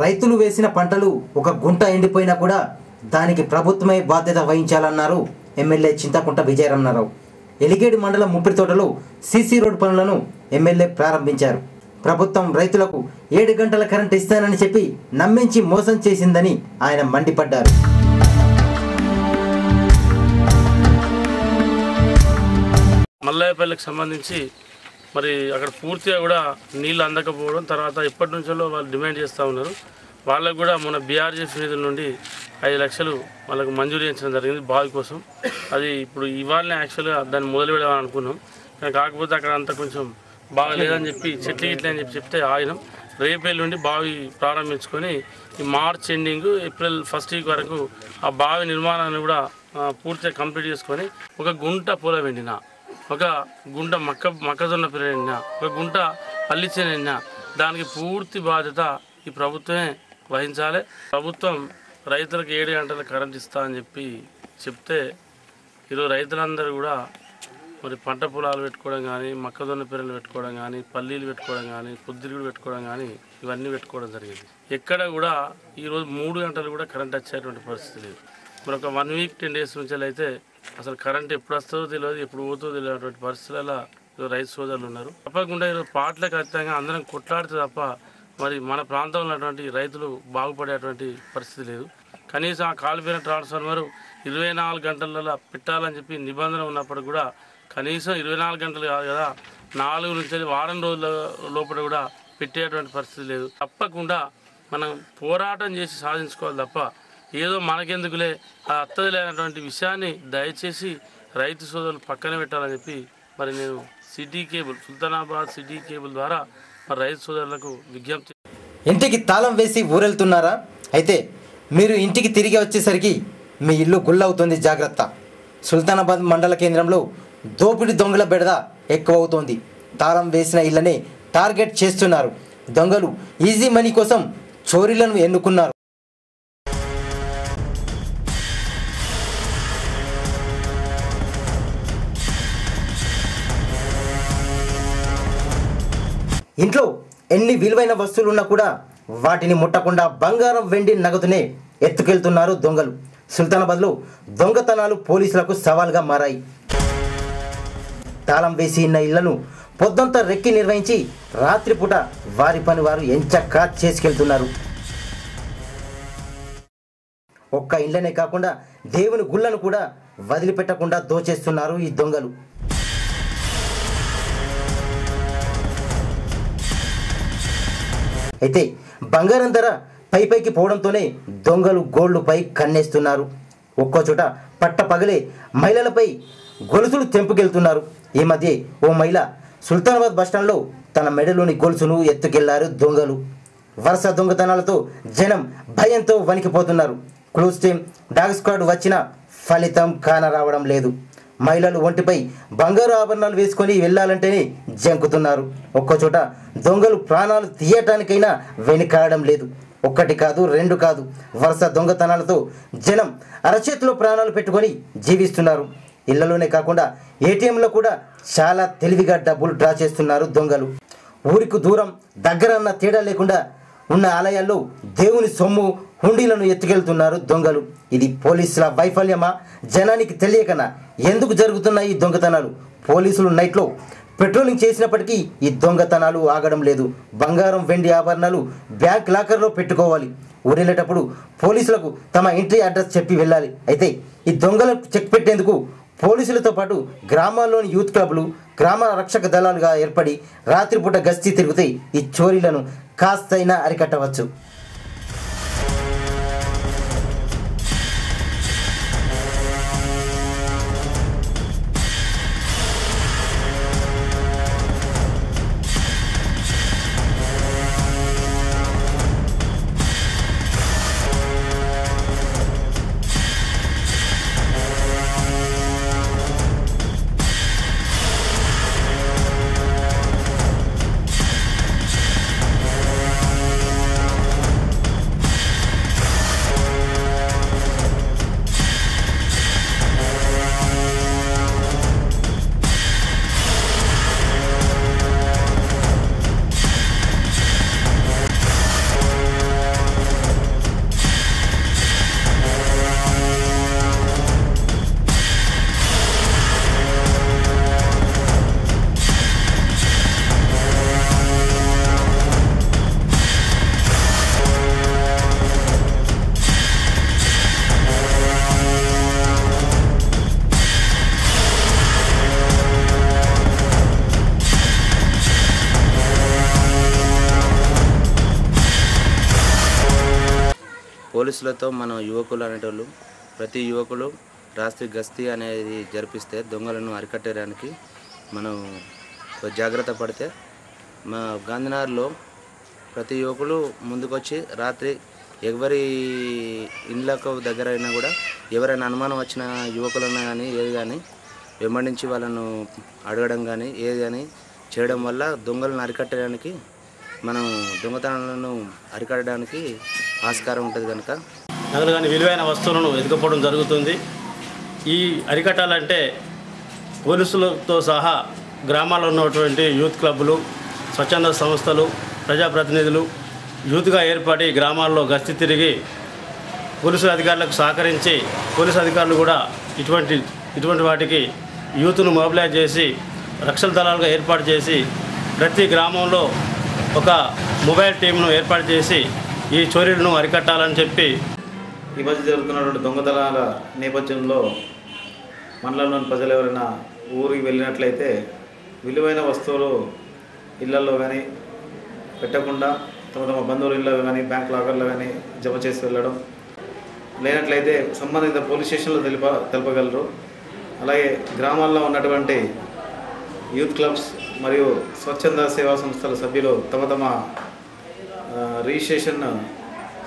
రైతులు వేసిన పంటలు ఒక గుంట ఎండిపోయినా కూడా దానికి ప్రభుత్వమే బాధ్యత వహించాలన్నారు ఎమ్మెల్యే చింతకుంట విజయరమణారావు. ఎలిగేడు మండలం ముప్పిరితోటలో సీసీ రోడ్ పనులను ఎమ్మెల్యే ప్రారంభించారు. ప్రభుత్వం రైతులకు 7 గంటల కరెంట్ ఇస్తానని చెప్పి నమ్మించి మోసం చేసిందని ఆయన మండిపడ్డారు. మల్లాయపల్లికి సంబంధించి మరి అక్కడ పూర్తిగా కూడా నీళ్ళు అందకపోవడం, తర్వాత ఇప్పటి నుంచో వాళ్ళు డిమాండ్ చేస్తూ ఉన్నారు. వాళ్ళకు కూడా మన బీఆర్జీఎఫ్ నిధుల నుండి 5 లక్షలు వాళ్ళకు మంజూరు చేయించడం జరిగింది బావి కోసం. అది ఇప్పుడు ఇవాళనే యాక్చువల్గా దాన్ని మొదలు పెడదామని అనుకున్నాం. కానీ కాకపోతే అక్కడ అంతా కొంచెం బాగా లేదని చెప్పి చెట్లు గిట్లే అని చెప్తే ఆగినాం. రేపేళ్ళ నుండి బావి ప్రారంభించుకొని ఈ March ending April first week వరకు ఆ బావి నిర్మాణాన్ని కూడా పూర్తిగా కంప్లీట్ చేసుకొని ఒక గుంట పొలం ఎండిన, ఒక గుంట మొక్కజొన్న పెరిగిన, ఒక గుంట అల్లిచేన, దానికి పూర్తి బాధ్యత ఈ ప్రభుత్వమే వహించాలి. ప్రభుత్వం రైతులకు 7 గంటల కరెంట్ ఇస్తా అని చెప్తే ఈరోజు రైతులందరూ కూడా మరి పంట పొలాలు పెట్టుకోవడం కానీ, మొక్కజొన్న పెరలు పెట్టుకోవడం కానీ, పల్లీలు పెట్టుకోవడం కానీ, పొద్దులు పెట్టుకోవడం కానీ ఇవన్నీ పెట్టుకోవడం జరిగింది. ఎక్కడ కూడా ఈరోజు 3 గంటలు కూడా కరెంట్ వచ్చేటువంటి పరిస్థితి లేదు. మరి ఒక 1 వీక్ 10 డేస్ నుంచి అయితే అసలు కరెంట్ ఎప్పుడు వస్తుందో తెలియదు, ఎప్పుడు పోతుందో తెలియనటువంటి పరిస్థితులలో రైతు సోదరులు ఉన్నారు. తప్పకుండా ఈరోజు పాటలకు ఖచ్చితంగా అందరం కొట్లాడితే తప్ప మరి మన ప్రాంతంలో ఉన్నటువంటి రైతులు బాగుపడేటువంటి పరిస్థితి లేదు. కనీసం ఆ కాలిపోయిన ట్రాన్స్ఫార్మర్ 24 గంటలలో పెట్టాలని చెప్పి నిబంధన ఉన్నప్పుడు కూడా కనీసం 24 గంటలు కాదు కదా, 4 నుంచి వారం రోజుల లోపల కూడా పెట్టేటువంటి పరిస్థితి లేదు. తప్పకుండా మనం పోరాటం చేసి సాధించుకోవాలి తప్ప ఏదో మనకెందుకులే అత్తది లేనటువంటి విషయాన్ని దయచేసి రైతు సోదరులు పక్కన పెట్టాలని చెప్పి మరి నేను city cable, Sultanabad city cable ద్వారా మరి రైతు సోదరులకు విజ్ఞప్తి. ఇంటికి తాళం వేసి ఊరెళ్తున్నారా? అయితే మీరు ఇంటికి తిరిగి వచ్చేసరికి మీ ఇల్లు గుల్లవుతుంది, జాగ్రత్త. సుల్తానాబాద్ మండల కేంద్రంలో దోపిడీ దొంగల బెడద ఎక్కువ అవుతోంది. తాళం వేసిన ఇళ్లనే టార్గెట్ చేస్తున్నారు. దొంగలు ఈజీ మనీ కోసం చోరీలను ఎన్నుకున్నారు. ఇంట్లో ఎన్ని విలువైన వస్తువులున్నా కూడా వాటిని ముట్టకుండా బంగారం, వెండి, నగదునే ఎత్తుకెళ్తున్నారు దొంగలు. సుల్తానాబాద్లో దొంగతనాలు పోలీసులకు సవాల్గా మారాయి. తాళం వేసి ఉన్న ఇళ్లను పొద్దంతా రెక్కి నిర్వహించి రాత్రిపూట వారి పని వారు ఎంచక్కా చేసుకెళ్తున్నారు. ఒక్క ఇళ్లనే కాకుండా దేవుని గుళ్ళను కూడా వదిలిపెట్టకుండా దోచేస్తున్నారు ఈ దొంగలు. అయితే బంగారం ధర పైకి పోవడంతోనే దొంగలు గోల్డ్పై కన్నేస్తున్నారు. ఒక్కో చోట పట్ట పగలే మహిళలపై గొలుసులు తెంపుకెళ్తున్నారు. ఈ మధ్య ఓ మహిళ సుల్తానాబాద్ బస్టాండ్లో తన మెడలోని గొలుసును ఎత్తుకెళ్లారు దొంగలు. వరుస దొంగతనాలతో జనం భయంతో వణికిపోతున్నారు. క్లూస్ టీమ్, డాగ్ స్క్వాడ్ వచ్చినా ఫలితం కానరావడం లేదు. మహిళలు ఒంటిపై బంగారు ఆభరణాలు వేసుకొని వెళ్ళాలంటేనే జంకుతున్నారు. ఒక్కచోట దొంగలు ప్రాణాలు తీయటానికైనా వెనుకాడడం లేదు. 1 కాదు 2 కాదు, వరుస దొంగతనాలతో జనం అరచేతిలో ప్రాణాలు పెట్టుకొని జీవిస్తున్నారు. ఇళ్లలోనే కాకుండా ఏటీఎంలో కూడా చాలా తెలివిగా డబ్బులు డ్రా చేస్తున్నారు దొంగలు. ఊరికి దూరం దగ్గర అన్న తేడా లేకుండా ఉన్న ఆలయాల్లో దేవుని సొమ్ము, హుండీలను ఎత్తుకెళ్తున్నారు దొంగలు. ఇది పోలీసుల వైఫల్యమా, జనానికి తెలియకనా? ఎందుకు జరుగుతున్నాయి ఈ దొంగతనాలు? పోలీసులు నైట్లో పెట్రోలింగ్ చేసినప్పటికీ ఈ దొంగతనాలు ఆగడం లేదు. బంగారం, వెండి ఆభరణాలు బ్యాంక్ లాకర్లో పెట్టుకోవాలి. ఊరెళ్ళేటప్పుడు పోలీసులకు తమ ఇంటి అడ్రస్ చెప్పి వెళ్ళాలి. అయితే ఈ దొంగలకు చెక్ పెట్టేందుకు పోలీసులతో పాటు గ్రామాల్లోని యూత్ క్లబ్లు గ్రామ రక్షక దళాలుగా ఏర్పడి రాత్రిపూట గస్తీ తిరిగితే ఈ చోరీలను కాస్తైనా అరికట్టవచ్చు. పోలీసులతో మన యువకులు అనేటోళ్ళు ప్రతి యువకులు రాత్రి గస్తీ అనేది జరిపిస్తే దొంగలను అరికట్టడానికి మనం జాగ్రత్త పడితే మా గాంధీనగర్లో ప్రతి యువకులు ముందుకొచ్చి రాత్రి ఎవరి ఇళ్ళకు దగ్గర అయినా కూడా ఎవరైనా అనుమానం వచ్చిన యువకులన్నా కానీ ఏది కానీ వెంబడించి వాళ్ళను అడగడం కానీ ఏది కానీ చేయడం వల్ల దొంగలను అరికట్టడానికి మనం దొంగతనాలను అరికట్టడానికి ఆస్కారం ఉంటుంది కనుక నగలు కానీ విలువైన వస్తువులను ఎదుకపోవడం జరుగుతుంది. ఈ అరికట్టాలంటే పోలీసులతో సహా గ్రామాల్లో ఉన్నటువంటి యూత్ క్లబ్బులు, స్వచ్ఛంద సంస్థలు, ప్రజాప్రతినిధులు యూత్గా ఏర్పడి గ్రామాల్లో గస్తీ తిరిగి పోలీసు అధికారులకు సహకరించి పోలీసు అధికారులు కూడా ఇటువంటి వాటికి యూత్ను మొబిలైజ్ చేసి రక్షణ దళాలుగా ఏర్పాటు చేసి ప్రతి గ్రామంలో ఒక మొబైల్ టీంను ఏర్పాటు చేసి ఈ చోరీలను అరికట్టాలని చెప్పి ఈ మధ్య జరుగుతున్నటువంటి దొంగతనాల నేపథ్యంలో మండలంలోని ప్రజలు ఎవరైనా ఊరికి వెళ్ళినట్లయితే విలువైన వస్తువులు ఇళ్లలో కానీ పెట్టకుండా తమ బంధువుల ఇళ్ళలో కానీ బ్యాంక్ లాకర్లో కానీ జమ చేసి వెళ్ళడం, లేనట్లయితే సంబంధిత పోలీస్ స్టేషన్లో తెలపగలరు. అలాగే గ్రామాల్లో ఉన్నటువంటి యూత్ క్లబ్స్ మరియు స్వచ్ఛంద సేవా సంస్థల సభ్యులు తమ రిజిస్ట్రేషన్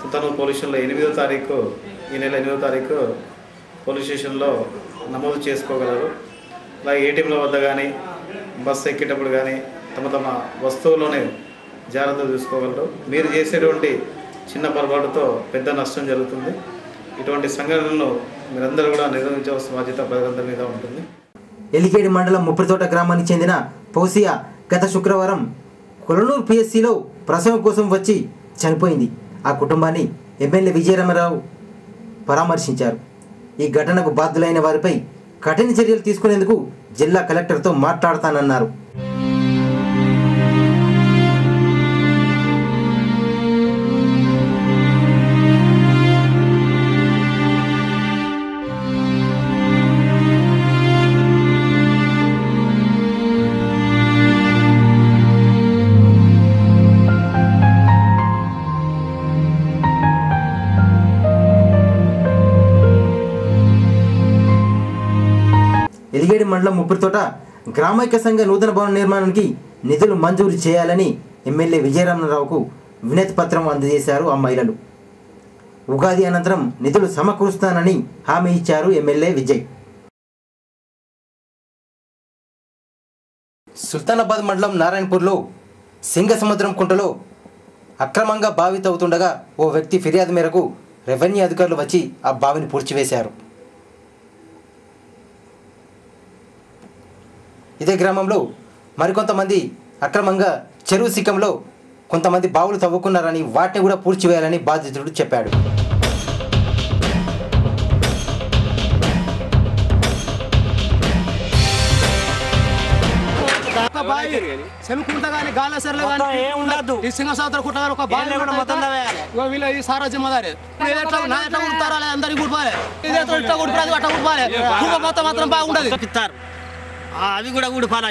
సుల్తానూర్ పోలీస్ స్టేషన్లో ఈ నెల 8వ తారీఖు పోలీస్ స్టేషన్లో నమోదు చేసుకోగలరు. అలాగే ఏటీఎంల వద్ద కానీ బస్సు ఎక్కేటప్పుడు కానీ తమ వస్తువులోనే జాగ్రత్త చూసుకోగలరు. మీరు చేసేటువంటి చిన్న పొరపాటుతో పెద్ద నష్టం జరుగుతుంది. ఇటువంటి సంఘటనలను మీరందరూ కూడా నిర్వహించవలసిన బాధ్యత ప్రజలందరి మీద ఉంటుంది. ఎలిగేడి మండలం ముప్పిరితోట గ్రామానికి చెందిన పౌసియా గత శుక్రవారం కొలనూరు పిఎస్సిలో ప్రసవం కోసం వచ్చి చనిపోయింది. ఆ కుటుంబాన్ని ఎమ్మెల్యే విజయరామరావు పరామర్శించారు. ఈ ఘటనకు బాధ్యులైన వారిపై కఠిన చర్యలు తీసుకునేందుకు జిల్లా కలెక్టర్తో మాట్లాడతానన్నారు. ఎలిగేడి మండలం ముప్పిరితోట గ్రామైక్య సంఘ నూతన భవన నిర్మాణానికి నిధులు మంజూరు చేయాలని ఎమ్మెల్యే విజయరామరావుకు వినతి పత్రం అందజేశారు ఆ మహిళలు. ఉగాది అనంతరం నిధులు సమకూరుస్తానని హామీ ఇచ్చారు ఎమ్మెల్యే విజయ్. సుల్తానాబాద్ మండలం నారాయణపూర్లో సింగసముద్రం కుంటలో అక్రమంగా బావి తవ్వుతుండగా ఓ వ్యక్తి ఫిర్యాదు మేరకు రెవెన్యూ అధికారులు వచ్చి ఆ బావిని పూడ్చివేశారు. ఇదే గ్రామంలో మరికొంతమంది అక్రమంగా చెరువు శిఖంలో కొంతమంది బావులు తవ్వుకున్నారని వాటిని కూడా పూడ్చివేయాలని బాధితుడు చెప్పాడు. అవి కూడా ఊడిపాలే.